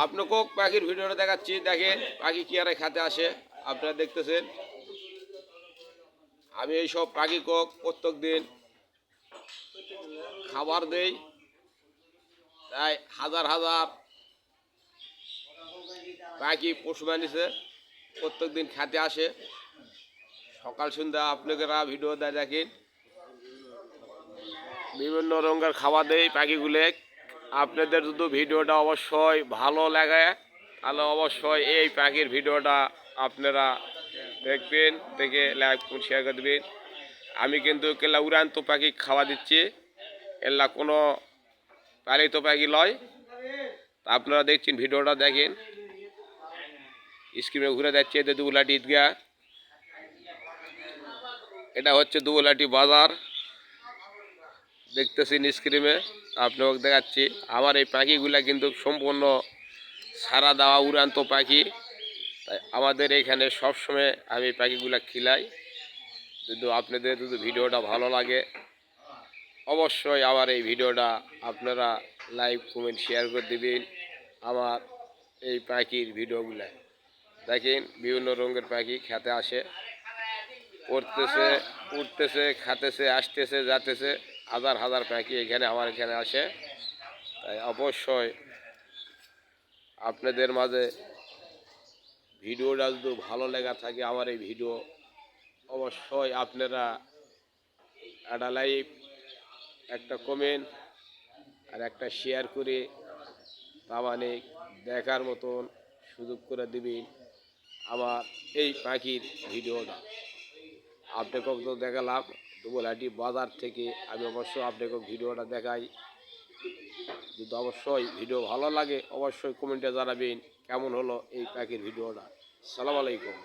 আপনাকেও পাখির ভিডিওটা দেখাচ্ছি, দেখেন পাখি কি আরে খাতে আসে। আপনারা দেখতেছেন আমি এই সব পাখি কক প্রত্যেক দিন খাবার দেই, তাই হাজার হাজার পাখি পশু বানিয়েছে প্রত্যেক দিন খেতে আসে। সকাল সন্ধ্যা আপনারা ভিডিও দেয় দেখেন, বিভিন্ন রঙের খাবার দেয় পাখিগুলো। আপনাদের যদি ভিডিওটা অবশ্যই ভালো লাগে তাহলে অবশ্যই এই পাখির ভিডিওটা আপনারা দেখবেন, দেখে লাইক শেয়ার করে দেবেন। আমি কিন্তু কেলা উড়ান্ত পাখি খাওয়া দিচ্ছি, এলা কোনো পালিত পাখি লয়। তা আপনারা দেখছেন ভিডিওটা দেখেন, স্ক্রিনে ঘুরে যাচ্ছে যে দুবলাটি ঈদগা, এটা হচ্ছে দুবলাটি বাজার দেখতেছেন স্ক্রিনে। আপনাকে দেখাচ্ছি আমার এই পাখিগুলা কিন্তু সম্পূর্ণ সারা দেওয়া উড়ান্ত পাখি, তাই আমাদের এখানে সবসময় আমি পাখিগুলা খিলাই। যদি আপনাদের যদি ভিডিওটা ভালো লাগে অবশ্যই আমার এই ভিডিওটা আপনারা লাইক কমেন্ট শেয়ার করে দেবেন। আমার এই পাখির ভিডিওগুলা দেখেন, বিভিন্ন রঙের পাখি খেতে আসে, পড়তেছে, উঠতেছে, খাতেছে, আসতেছে, যাতেছে, হাজার হাজার পাখি এখানে আমার এখানে আসে। তাই অবশ্যই আপনাদের মাঝে ভিডিওটা যদি ভালো লেগে থাকে আমার এই ভিডিও অবশ্যই আপনারা একটা লাইক, একটা কমেন্ট আর একটা শেয়ার করে তা মানে দেখার মতন সুযোগ করে দিবেন আমার এই পাখির ভিডিওটা। আপনাকে তো দেখালাম দুবলাটি বাজার থেকে, আমি অবশ্য আপনাকে ভিডিওটা দেখাই। যদি অবশ্যই ভিডিও ভালো লাগে অবশ্যই কমেন্টে জানাবেন কেমন হলো এই পাখির ভিডিওটা। আসসালামু আলাইকুম।